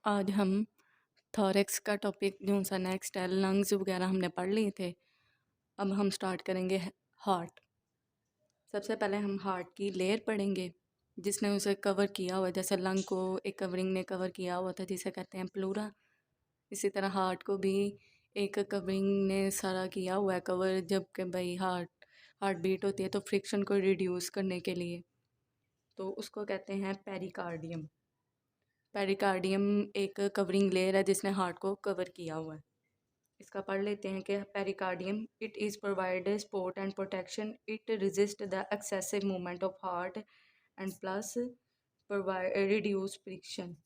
आज हम थॉरेक्स का टॉपिक जो सा नेक्स्ट है, लंग्स वगैरह हमने पढ़ लिए थे। अब हम स्टार्ट करेंगे हार्ट। सबसे पहले हम हार्ट की लेयर पढ़ेंगे जिसने उसे कवर किया हुआ है। जैसे लंग को एक कवरिंग ने कवर किया हुआ था जिसे कहते हैं प्लूरा, इसी तरह हार्ट को भी एक कवरिंग ने सारा किया हुआ है कवर। जब कि भाई हार्ट बीट होती है तो फ्रिक्शन को रिड्यूस करने के लिए तो उसको कहते हैं पेरिकार्डियम। पेरिकार्डियम एक कवरिंग लेयर है जिसने हार्ट को कवर किया हुआ है। इसका पढ़ लेते हैं कि pericardium it is provide support and protection, it resist the excessive movement of heart and plus provide reduce friction.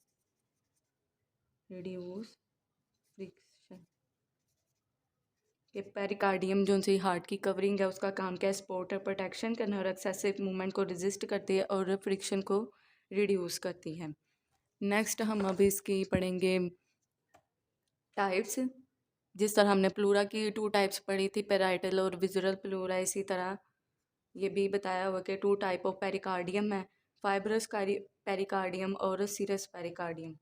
कि पेरिकार्डियम जो सी हार्ट की कवरिंग है उसका काम क्या है, सपोर्ट और प्रोटेक्शन करना और एक्सेसिव मूवमेंट को रेजिस्ट करती है और फ्रिक्शन को रिड्यूस करती है। नेक्स्ट हम अभी इसकी पढ़ेंगे टाइप्स। जिस तरह हमने प्लूरा की 2 टाइप्स पढ़ी थी, पेराइटल और विजुरल प्लूरा, इसी तरह ये भी बताया हुआ कि 2 टाइप ऑफ पेरिकार्डियम है, फाइब्रस पेरिकार्डियम और सीरस पेरिकार्डियम।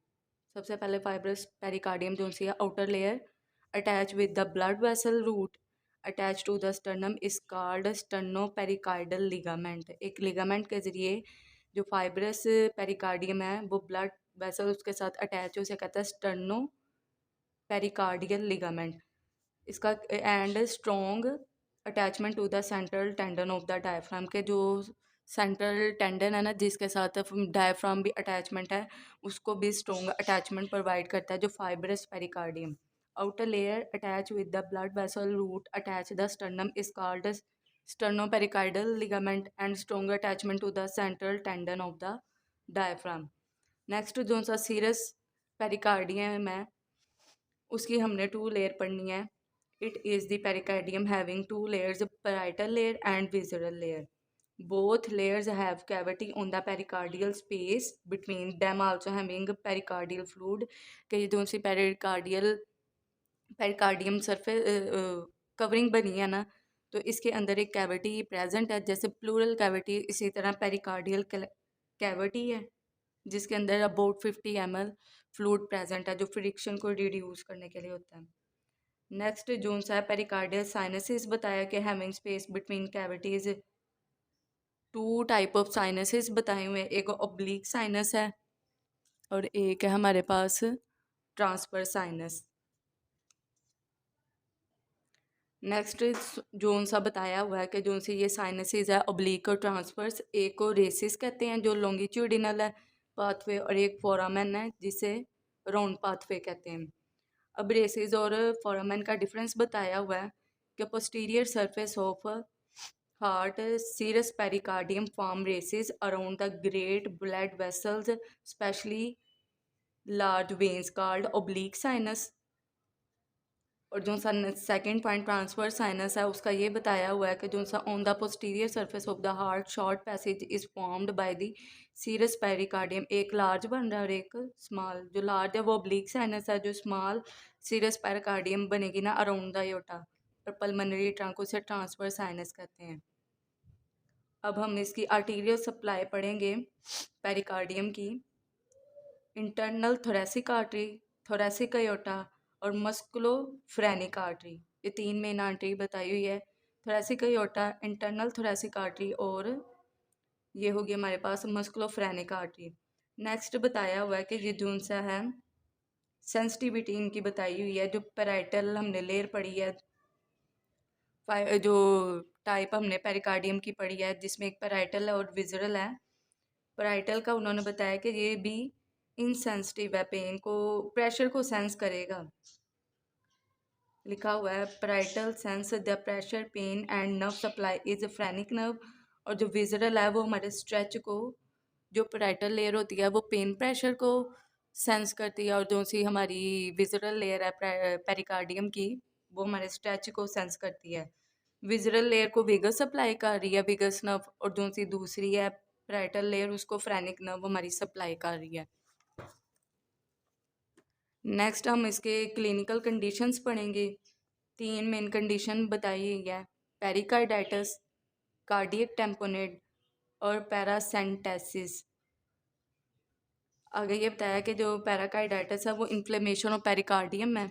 सबसे पहले फाइब्रस पेरिकार्डियम जो सी है outer layer attach with the blood vessel root attach to the sternum is called sterno pericardial ligament. एक लिगामेंट के ज़रिए जो फाइब्रस पेरिकार्डियम है वो ब्लड वेसल उसके साथ अटैच हो, उसे कहता है स्टर्नो पेरिकार्डियल लिगामेंट। इसका and strong attachment to the central tendon of the diaphragm, के जो सेंट्रल टेंडन है ना जिसके साथ डायफ्राम भी अटैचमेंट है उसको भी स्ट्रॉन्ग अटैचमेंट प्रोवाइड करता है जो fibrous pericardium. Outer layer attach with the blood vessel root attach the sternum is called sternopericardial ligament and strong attachment to the central tendon of the diaphragm. Next जो सा serous pericardium है उसकी हमने 2 layer पढ़नी है। It is the pericardium having 2 layers, parietal layer and visceral layer. Both layers have cavity on the pericardial space between them also having pericardial fluid। कि जो सी pericardium surface covering बनी है ना तो इसके अंदर एक कैविटी प्रेजेंट है, जैसे प्लूरल कैविटी इसी तरह पेरिकार्डियल कैविटी है जिसके अंदर अबाउट 50 ml फ्लूइड प्रेजेंट है जो फ्रिक्शन को रिड्यूस करने के लिए होता है। नेक्स्ट जोन सा है पेरिकार्डियल साइनसिस, बताया कि having space between cavities. 2 type of sinuses बताए हुए हैं, एक ओब्लिक साइनस है और एक है हमारे पास ट्रांसफर साइनस। नेक्स्ट जोन सा बताया हुआ है कि जोन सी ये साइनसिस है ओब्लिक और ट्रांसफर्स, एक को रेसिस कहते हैं जो लॉन्गिट्यूडिनल है पाथवे और एक फोरामेन है जिसे राउंड पाथवे कहते हैं। अब रेसिस और फोरामेन का डिफरेंस बताया हुआ है कि posterior surface of heart serous pericardium form recess around the great blood vessels specially large veins called oblique sinus. और जो सा सेकेंड पॉइंट ट्रांसफर साइनस है उसका ये बताया हुआ है कि जो सा on the posterior surface of the heart short passage is formed by the serous pericardium, एक लार्ज बन रहा है और एक स्मॉल। जो लार्ज है वो ओब्लिक साइनस है, जो स्मॉल सीरस पेरिकार्डियम बनेगी ना अराउंड द योटा और पल्मोनरी ट्रंक, उसे ट्रांसफर साइनस कहते हैं। अब हम इसकी आर्टीरियल सप्लाई पढ़ेंगे पेरिकार्डियम की। Internal thoracic artery, thoracic aorta और मस्कुलोफ्रेनिक आर्टरी, ये 3 मेन आर्टरी बताई हुई है। Thoracic aorta, internal thoracic artery और ये होगी हमारे पास मस्कुलोफ्रेनिक आर्टरी। नेक्स्ट बताया हुआ है कि ये जोन सा है सेंसिटिविटी इनकी बताई हुई है। जो पेराइटल हमने लेयर पढ़ी है, जो टाइप हमने पेरिकार्डियम की पढ़ी है जिसमें एक पेराइटल है और विजरल है। पेराइटल का उन्होंने बताया कि ये भी इनसेंसिटिव है, पेन को प्रेशर को सेंस करेगा। लिखा हुआ है parietal sense the pressure pain and nerve supply is phrenic nerve. और जो विजरल है वो हमारे स्ट्रेच को, जो पेराइटल लेयर होती है वो पेन प्रेशर को सेंस करती है और जो सी हमारी विजरल लेयर है पेरिकार्डियम की वो हमारे स्ट्रेच को सेंस करती है। विजरल लेयर को विगस सप्लाई कर रही है, विगस नर्व, और जो सी दूसरी है पेराइटल लेयर उसको फ्रेनिक नर्व हमारी सप्लाई कर रही है। नेक्स्ट हम इसके क्लिनिकल कंडीशंस पढ़ेंगे। 3 मेन कंडीशन बताई गई है, पेरिकार्डाइटिस, कार्डियक टेम्पोनेट और पैरासेंटेसिस। आगे ये बताया कि जो पैराकार्डाइटिस है वो इन्फ्लेमेशन ऑफ पेरिकार्डियम है,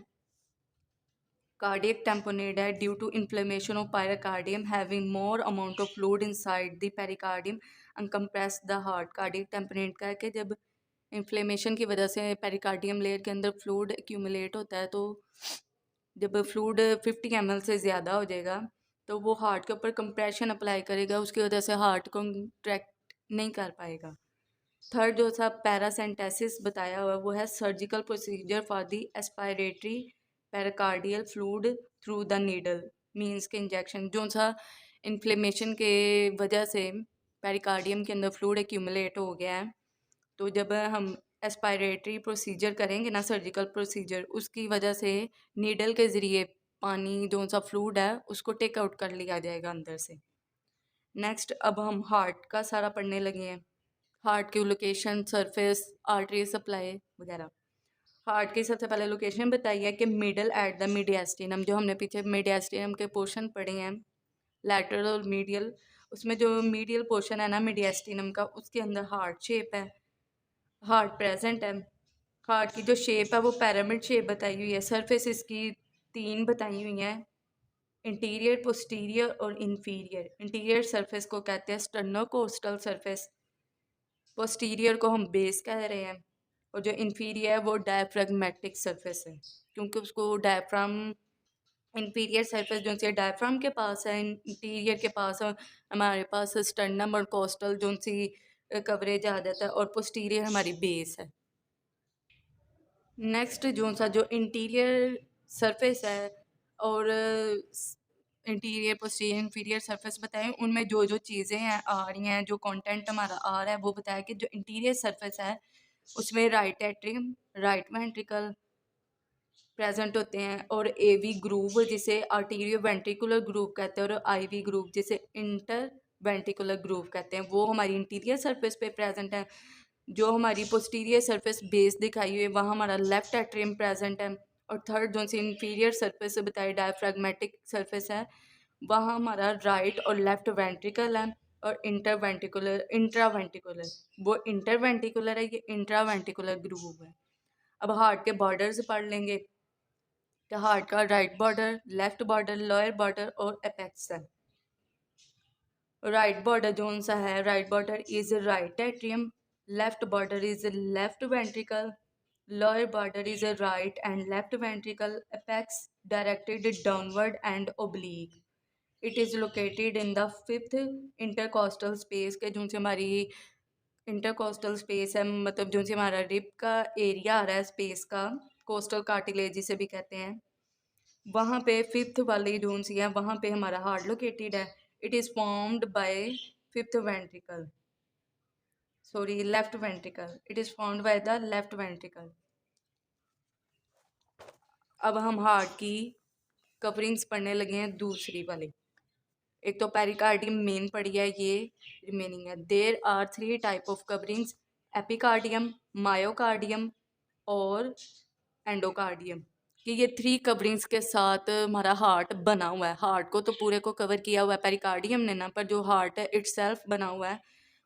cardiac tamponade है due to inflammation of pericardium having more amount of fluid inside the pericardium and compress the heart। cardiac tamponade का है कि जब इन्फ्लेमेशन की वजह से पेरिकार्डियम लेयर के अंदर फ्लूइड एक्यूमुलेट होता है, तो जब फ्लूइड 50 ml से ज़्यादा हो जाएगा तो वो हार्ट के ऊपर कंप्रेशन अप्लाई करेगा, उसकी वजह से हार्ट कॉन्ट्रैक्ट नहीं कर पाएगा। थर्ड जो सा पैरासेंटेसिस बताया हुआ वो है surgical procedure for the aspiratory pericardial fluid through the needle, means के इंजेक्शन जो सा इन्फ्लेमेशन के वजह से पेरिकार्डियम के अंदर फ्लूइड एक्यूमुलेट हो गया है, तो जब हम एस्पायरेटरी प्रोसीजर करेंगे ना, सर्जिकल प्रोसीजर, उसकी वजह से नीडल के ज़रिए पानी जो सा फ्लूइड है उसको टेक आउट कर लिया जाएगा अंदर से। नेक्स्ट अब हम हार्ट का सारा पढ़ने लगे हैं, हार्ट की लोकेशन, सरफेस, आर्टरी सप्लाई वगैरह। हार्ट की सबसे पहले लोकेशन बताई है कि मिडल एट द मीडियास्टिनम, जो हमने पीछे मीडियास्टिनम के पोर्शन पढ़े हैं, लैटरल और मीडियल, उसमें जो मीडियल पोर्शन है ना मीडियास्टिनम का, उसके अंदर हार्ट शेप है, हार्ट प्रेजेंट है। हार्ट की जो शेप है वो पैरामिड शेप बताई हुई है। सरफेस इसकी 3 बताई हुई हैं, इंटीरियर, पोस्टीरियर और इंफीरियर। इंटीरियर सरफेस को कहते हैं स्टर्नोकोस्टल सरफेस, पोस्टीरियर को हम बेस कह रहे हैं, और जो इंफीरियर है वो डायफ्रागमेटिक सरफेस है, क्योंकि उसको डायफ्राम, इंफीरियर सरफेस जो सी डायफ्राम के पास है, इंटीरियर के पास है, हमारे पास स्टर्नम और कोस्टल जो सी कवरेज आ जाता है, और पोस्टीरियर हमारी बेस है। नेक्स्ट जो सा जो इंटीरियर सरफेस है और इंटीरियर, पोस्टीरियर, इंफीरियर सरफेस बताएं, उनमें जो जो चीज़ें हैं आ रही हैं, जो कंटेंट हमारा आ रहा है वो बताया कि जो इंटीरियर सरफेस है उसमें right atrium, right ventricle present होते हैं, और एवी ग्रूव जिसे आर्टीरियो वेंट्रिकुलर ग्रूव कहते हैं, और आईवी ग्रूव जिसे इंटर वेंट्रिकुलर ग्रूव कहते हैं, वो हमारी इंटीरियर सरफेस पे प्रेजेंट है। जो हमारी पोस्टीरियर सरफेस बेस दिखाई हुई है वहाँ हमारा लेफ्ट एट्रियम प्रेजेंट है। और थर्ड जो सी इंफीरियर सरफेस से बताई डायफ्रेगमेटिक सरफेस है, वहाँ हमारा राइट और लेफ्ट वेंट्रिकल है, और इंट्रावेंट्रिकुलर, वो इंटरवेंट्रिकुलर है, ये इंट्रावेंट्रिकुलर ग्रूव है। अब हार्ट के बॉर्डर्स पढ़ लेंगे, तो हार्ट का right border, left border, lower border और एपेक्स है। राइट बॉर्डर जो सा है, right border is right atrium, left border is left ventricle, lower border is right and left ventricle, apex directed downward and oblique. It is located in the fifth intercostal space, के जो से हमारी intercostal space है, मतलब जो से हमारा rib का एरिया आ रहा है स्पेस का, कोस्टल कार्टिलेज जिसे भी कहते हैं, वहाँ पे फिफ्थ वाली जोन सी है, वहाँ पे हमारा हार्ट लोकेटेड है। It is formed by fifth ventricle, sorry left ventricle, it is formed by the left ventricle. अब हम हार्ट की कवरिंग्स पढ़ने लगे हैं दूसरी वाली। एक तो पेरिकार्डियम मेन पड़ी है, ये रिमेनिंग है। There are 3 type of coverings, epicardium, myocardium और एंडोकार्डियम, कि ये 3 कवरिंग्स के साथ हमारा हार्ट बना हुआ है। हार्ट को तो पूरे को कवर किया हुआ है पेरिकार्डियम ने ना, पर जो हार्ट है इटसेल्फ बना हुआ है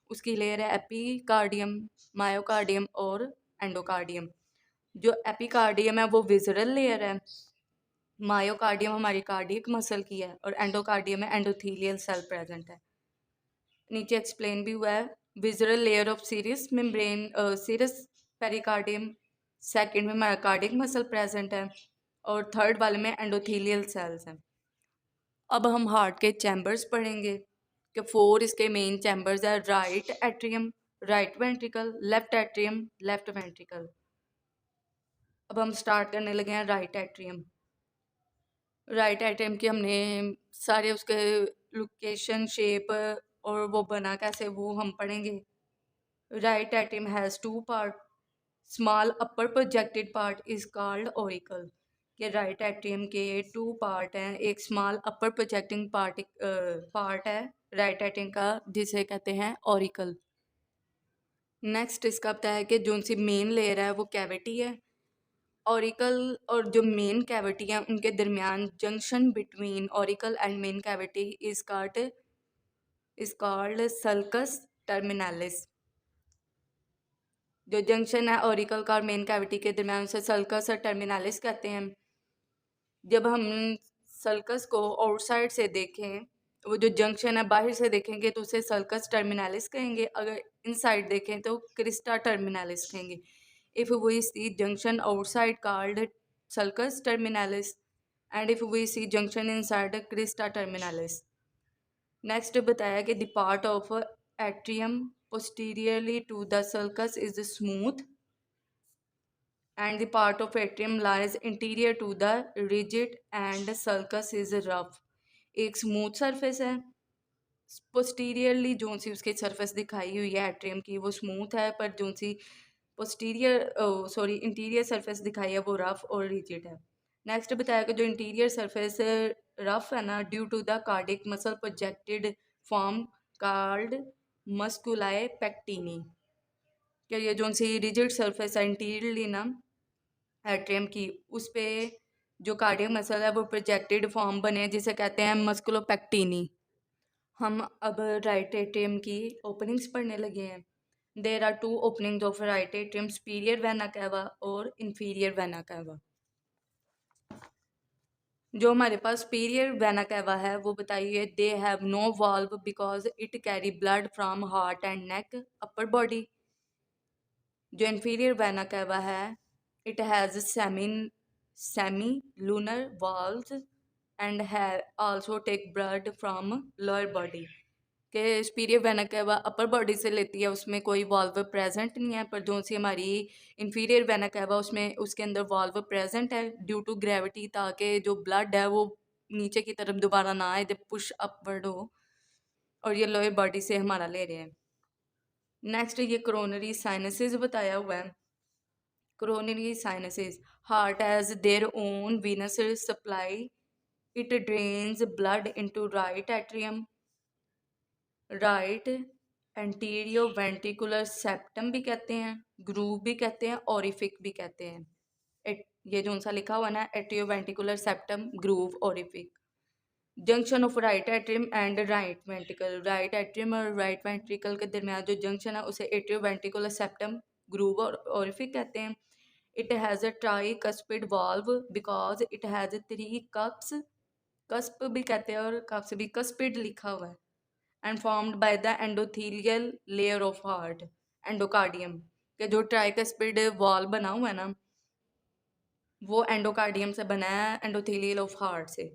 उसकी लेयर है एपिकार्डियम, मायोकार्डियम और एंडोकार्डियम। जो एपिकार्डियम है वो विजरल लेयर है, मायोकार्डियम हमारी कार्डियक मसल की है, और एंडोकार्डियम में एंडोथीलियल सेल प्रेजेंट है। नीचे एक्सप्लेन भी हुआ है, visceral layer of serious membrane, serious pericardium, second में हमारा कार्डियक मसल प्रेजेंट है, और थर्ड वाले में एंडोथीलियल सेल्स हैं। अब हम हार्ट के चैम्बर्स पढ़ेंगे कि 4 इसके मेन चैम्बर्स है, right atrium, right ventricle, left atrium, left ventricle. अब हम स्टार्ट करने लगे हैं राइट एट्रियम। राइट एट्रियम की हमने सारे उसके लोकेशन, शेप और वो बना कैसे वो हम पढ़ेंगे। Right atrium has 2 part, small upper projected part is called auricle, के राइट एट्रियम के 2 पार्ट हैं, एक स्मॉल अपर प्रोजेक्टिंग पार्ट है राइट एट्रियम का जिसे कहते हैं ऑरिकल। नेक्स्ट इसका बताया है कि जो सी मेन लेयर है वो कैविटी है, ऑरिकल और जो मेन कैविटी है उनके दरमियान junction between auricle and main cavity is called sulcus terminalis. जो जंक्शन है ऑरिकल का और मेन कैविटी के दरमियान उसे सल्कस और टर्मिनालिस कहते हैं। जब हम सल्कस को आउटसाइड से देखें, वो जो जंक्शन है बाहर से देखेंगे तो उसे सल्कस टर्मिनालिस कहेंगे, अगर इनसाइड देखें तो क्रिस्टा टर्मिनालिस कहेंगे। If we see junction outside called sulcus terminalis and if we see junction inside crista terminalis. Next बताया कि the part of atrium posteriorly to the sulcus is smooth and the part of atrium lies interior to the rigid and sulcus is rough. एक smooth surface है, posteriorly जो सी उसकी surface दिखाई हुई है atrium की वो स्मूथ है, पर जो सी इंटीरियर सरफेस दिखाई है वो रफ और रिजिड है। नेक्स्ट बताया कि जो इंटीरियर सरफेस रफ है ना, due to the cardiac muscle projected form called musculi pectinati. क्या ये जो सी रिजिड सरफेस है इंटीरियरली ना एट्रियम की, उस पे जो कार्डियक मसल है वो प्रोजेक्टेड फॉर्म बने जिसे कहते हैं मस्कुलोपेक्टिनी। हम अब राइट एट्रियम की ओपनिंग्स पढ़ने लगे हैं। There are 2 openings of right atrium, superior vena cava और inferior vena cava। जो हमारे पास superior vena cava है वो बताइए, they have no valve because it carry blood from heart and neck upper body। जो inferior vena cava है it has semi lunar valves and also take blood from lower body। के superior vena cava upper body से लेती है, उसमें कोई valve present नहीं है, पर जो सी हमारी inferior vena cava उसमें उसके अंदर वाल्व प्रेजेंट है ड्यू टू ग्रेविटी, ताकि जो ब्लड है वो नीचे की तरफ दोबारा ना आए, जब पुश अपवर्ड हो, और ये लोअर बॉडी से हमारा ले रहे हैं। नेक्स्ट ये कोरोनरी साइनसेस बताया हुआ है। Coronary sinuses, heart has their own venous supply, it drains blood into right atrium, right antero ventricular septum भी कहते हैं, ग्रूव भी कहते हैं, ओरिफिक भी कहते हैं। ये जो सा लिखा हुआ ना atrio ventricular septum groove orifice. Junction of right atrium and right ventricle, right atrium और राइट वेंट्रिकल के दरमियान जो जंक्शन है उसे एट्रियो वेंट्रिकुलर सेप्टम ग्रूव और ओरिफिक कहते हैं। It has a try cuspid valve because it has 3 cups, cusp भी कहते हैं और कप्स भी, कस्पिड लिखा हुआ है, and formed by the endothelial layer of heart endocardium। के जो ट्राइकस्पिड वॉल बना हुआ है ना वो एंडोकार्डियम से बना है, एंडोथेलियल ऑफ हार्ट से।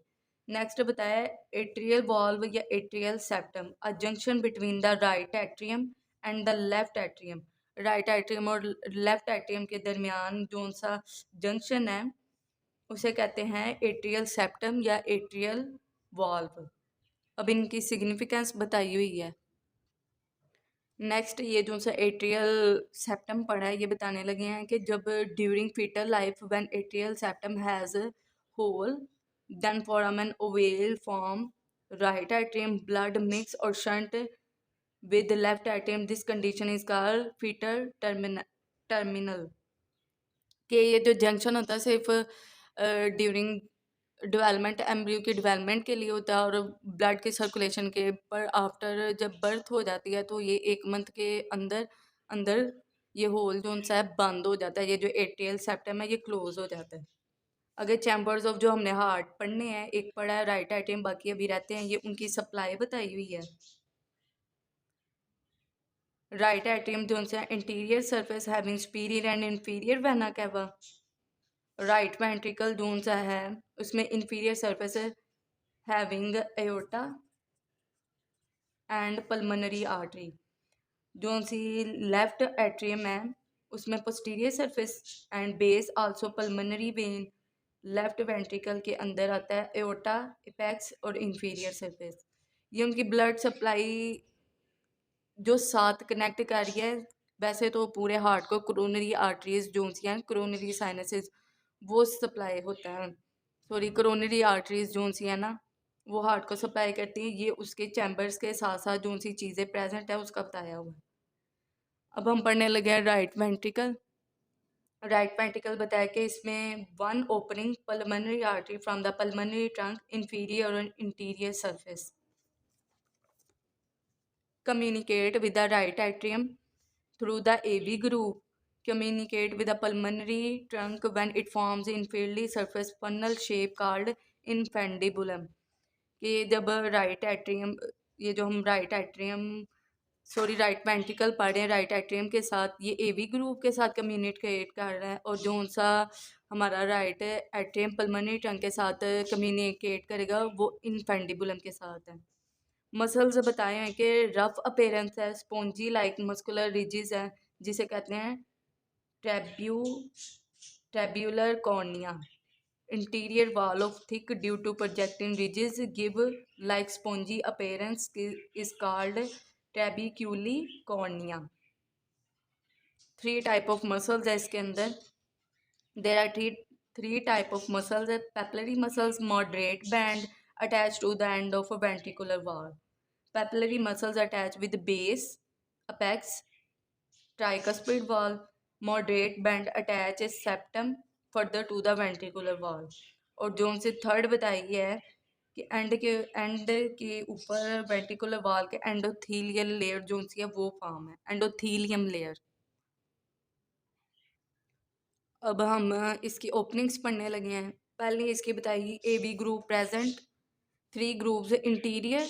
नेक्स्ट बताया एट्रियल वॉल्व या atrial septum, a junction between the right atrium and the left atrium. Right atrium और लेफ्ट एट्रियम के दरमियान जो सा जंक्शन है उसे कहते हैं एट्रियल सेप्टम या एट्रियल वॉल्व। अब इनकी सिग्निफिकेंस बताई हुई है। नेक्स्ट ये जो सा एट्रियल सेप्टम पढ़ा है ये बताने लगे हैं कि जब during fetal life when atrial septum has hole then form an oval form right atrium blood mix और shunt with left atrium, this condition is called fetal terminal. कि ये जो जंक्शन होता है सिर्फ ड्यूरिंग डेवलपमेंट, एम्ब्रियो की development के लिए होता है और ब्लड की सर्कुलेशन के, पर आफ्टर जब बर्थ हो जाती है तो ये 1 मंथ के अंदर अंदर ये होल जो उनसा है बंद हो जाता है, ये जो एट्रियल सेप्टम है ये क्लोज हो जाता है। अगर चैम्बर्स ऑफ जो हमने हार्ट पढ़ने हैं, एक पढ़ा है राइट एट्रियम, बाकी अभी रहते हैं, ये उनकी सप्लाई बताई हुई है। राइट एट्रियम जो उनसे interior surface having superior and inferior vena cava, right ventricle zone सा है उसमें inferior surface having aorta and pulmonary artery. जो सी लेफ्ट एट्रियम है उसमें posterior surface and base also pulmonary vein, left ventricle के अंदर आता है एओर्टा, एपेक्स और इंफीरियर सरफेस। ये उनकी ब्लड सप्लाई जो साथ कनेक्ट कर रही है, वैसे तो पूरे हार्ट को कोरोनरी आर्टरीज जो सी हैं, कोरोनरी साइनसेस वो सप्लाई होता है, सॉरी कोरोनरी आर्टरीज जो सी है ना वो हार्ट को सप्लाई करती हैं, ये उसके चैम्बर्स के साथ साथ जो सी चीज़ें प्रेजेंट है उसका बताया हुआ है। अब हम पढ़ने लगे हैं राइट वेंट्रिकल। राइट वेंट्रिकल बताया कि इसमें 1 opening pulmonary artery from the pulmonary trunk inferior और interior surface communicate with the right atrium through the AV groove communicate with the pulmonary trunk when it forms inferiorly surface funnel shape called infundibulum. कि जब right atrium, ये जो हम right atrium right ventricle पढ़ रहे हैं, right atrium के साथ ये एवी ग्रुप के साथ कम्युनिकेट कर रहा है, और जो सा हमारा राइट एट्रियम पल्मोनरी ट्रंक के साथ कम्युनिकेट करेगा वो इनफेंडिबुलम के साथ है। मसल्स बताए हैं कि रफ अपेरेंस है, स्पॉन्जी लाइक मस्कुलर रिजिज है, जिसे कहते हैं trabeculae carneae. Interior wall of thick due to projecting ridges give like spongy appearance is called trabeculae carneae. 3 type of muscles है इसके अंदर। There are three type of muscles है। Papillary muscles moderate band attach to the end of a ventricular wall. Papillary muscles attach with base apex tricuspid wall. Moderate band attach a septum further to the ventricular wall. और जो उनसे third बताई है कि and के ऊपर ventricular wall के endothelial layer जो उनसी है वो फॉर्म है, एंडोथीलियम लेयर। अब हम इसकी ओपनिंग्स पढ़ने लगे हैं। पहले इसकी बताई AV group present, 3 groups interior,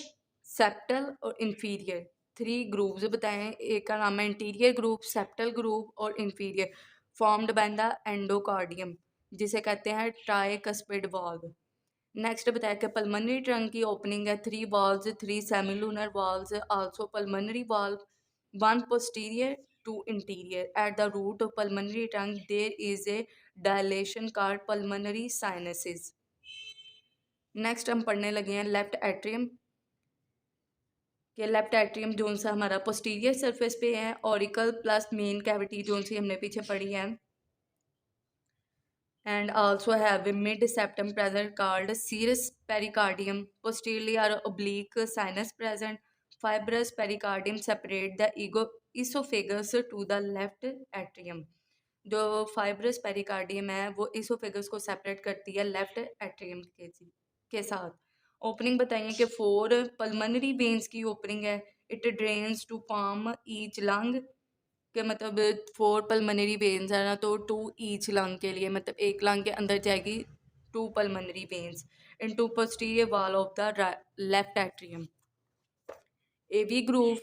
septal और इंफीरियर। 3 ग्रुप्स बताएं, एक का नाम है इंटीरियर ग्रुप, सेप्टल ग्रुप और inferior, formed by the endocardium जिसे कहते हैं ट्राइकस्पिड वॉल्व। नेक्स्ट बताया कि पल्मोनरी ट्रंक की ओपनिंग है 3 valves, 3 semilunar valves, also pulmonary valve, 1 posterior, 2 interior. At the root of pulmonary trunk there is a dilation called pulmonary sinuses. Next हम पढ़ने लगे हैं लेफ्ट एट्रियम के। लेफ्ट एट्रियम जो सा हमारा पोस्टीरियर सरफेस पे है, ऑरिकल प्लस मेन कैविटी जो सी हमने पीछे पढ़ी है, and also have a mid septum present called serous pericardium. Posteriorly are oblique sinus present. Fibrous pericardium separate the esophagus to the left atrium. जो फाइब्रस पेरिकार्डियम है वो इसोफेगस को separate करती है लेफ्ट एट्रियम के साथ। ओपनिंग बताइए कि 4 पल्मोनरी वेन्स की ओपनिंग है। It drains to form each lung के, मतलब 4 पल्मोनरी वेन्स है ना, तो 2 ईच लंग के लिए, मतलब एक लंग के अंदर जाएगी 2 pulmonary veins into posterior wall of the left atrium. AV groove,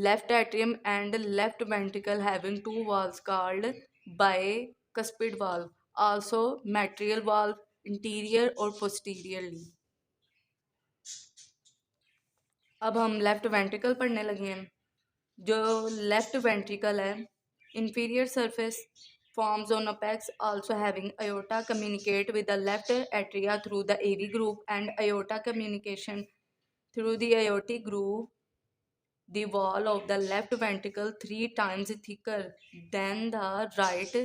left atrium and left ventricle having 2 valves called bicuspid valve, also material valve, interior और posteriorly। अब हम लेफ्ट वेंट्रिकल पढ़ने लगे हैं। जो लेफ्ट वेंट्रिकल है, inferior surface forms on apex also having aorta communicate with the left atria through the AV groove and aorta communication through the aortic groove. The wall of the left ventricle 3 times thicker than the right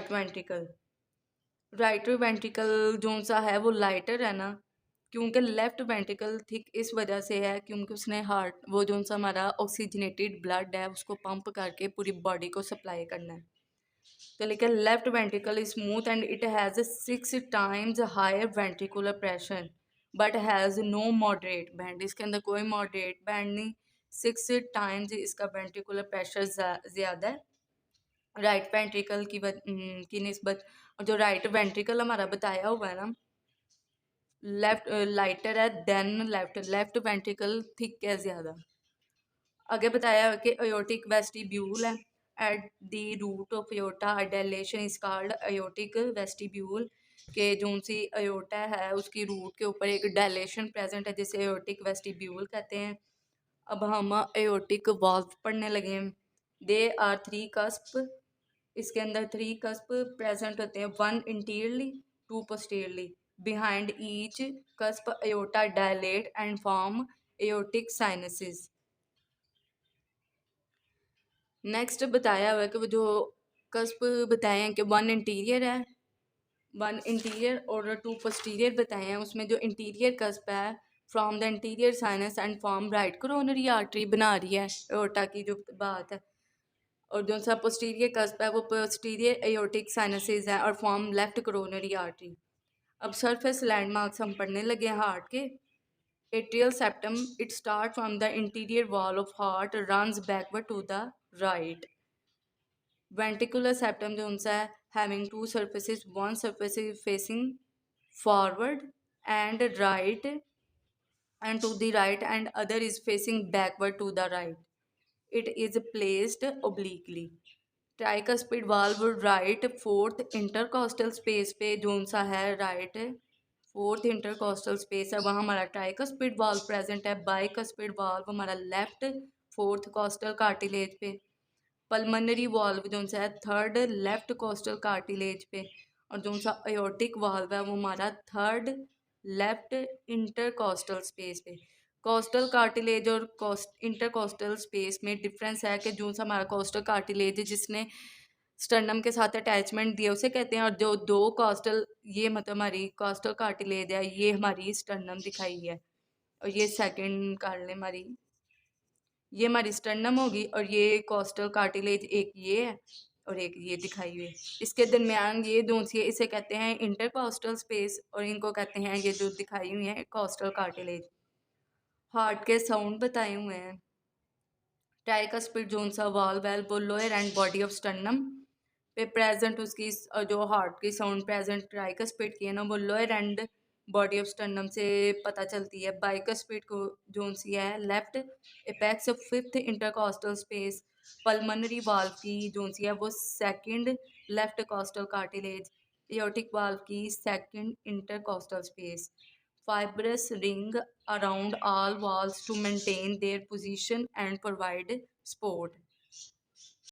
ventricle. Right ventricle जो सा है वो lighter है ना, क्योंकि left ventricle thick इस वजह से है क्योंकि उसने हार्ट वो जो सा हमारा ऑक्सीजनेटेड ब्लड है उसको पंप करके पूरी बॉडी को सप्लाई करना है। तो लेकिन left ventricle is smooth and it has 6 times higher ventricular pressure but has no moderate band. इसके अंदर कोई मॉडरेट बैंड नहीं, 6 times इसका वेंट्रिकुलर प्रेशर ज़्यादा है राइट वेंट्रिकल की निस्बत। और जो राइट वेंट्रिकल हमारा बताया हुआ है ना, लेफ्ट लाइटर है देन लेफ्ट वेंट्रिकल थिक है ज़्यादा। आगे बताया कि अयोटिक वेस्टिब्यूल है। At the root of aorta dilation is called aortic vestibule, के जो सी अयोटा है उसकी रूट के ऊपर एक डायलेशन प्रेजेंट है जिसे अयोटिक वेस्टिब्यूल कहते हैं। अब हम अयोटिक वाल्व पढ़ने लगे हैं। दे आर 3 कस्प, इसके अंदर 3 कस्प प्रेजेंट होते हैं, 1 interiorly 2 posteriorly. Behind each cusp aorta dilate and form aortic sinuses. Next बताया हुआ है कि वो जो कस्प बताए हैं कि 1 इंटीरियर है, 1 इंटीरियर और 2 पोस्टीरियर बताए हैं। उसमें जो इंटीरियर कस्प है from the interior sinus and form right coronary artery बना रही है एओर्टा की जो बात है, और जो सा पोस्टीरियर कस्प है वो पोस्टीरियर एओर्टिक साइनसेस है और फॉर्म लेफ्ट कोरोनरी आर्टरी। अब सरफेस लैंडमार्क्स हम पढ़ने लगे हैं हार्ट के। Atrial septum, it start from the interior wall of heart, runs backward to the right. Ventricular septum जो उनसा है having two surfaces, one surface is facing forward and right and to the right and other is facing backward to the right. It is placed obliquely. Tricuspid valve right fourth intercostal space पे zone सा है right fourth intercostal space है वहाँ हमारा tricuspid valve present है bicuspid valve हमारा left fourth costal cartilage पे pulmonary valve जो सा है थर्ड लेफ्ट कोस्टल कार्टिलेज पे और जो सा अयोटिक वाल्व है वो हमारा थर्ड लेफ्ट इंटरकोस्टल स्पेस पे कोस्टल कार्टिलेज और इंटरकोस्टल स्पेस में डिफरेंस है कि जो सा हमारा कोस्टल कार्टिलेज है जिसने स्टर्नम के साथ अटैचमेंट दिया उसे कहते हैं और जो दो कोस्टल ये मतलब हमारी कोस्टल कार्टिलेज है ये हमारी स्टर्नम दिखाई है और ये सेकंड कर ले हमारी ये हमारी स्टर्नम होगी और ये कोस्टल कार्टिलेज एक ये है और एक ये दिखाई हुई है इसके दरमियान ये दोनों सी इसे कहते हैं इंटरकोस्टल स्पेस और इनको कहते हैं ये जो दिखाई हुई है कोस्टल कार्टिलेज हार्ट के साउंड बताए हुए हैं ट्राइकस्पिड जोन सा वाल वेल वो lower end body of sternum पे प्रेजेंट उसकी जो हार्ट की साउंड प्रेजेंट ट्राइकस्पिड की है ना वो lower end body of sternum से पता चलती है बाइकस्पिड को जोन सी है left apex of fifth intercostal space pulmonary valve की जोन सी है वो second left costal cartilage aortic valve की second intercostal space fibrous ring around all walls to maintain their position and provide support.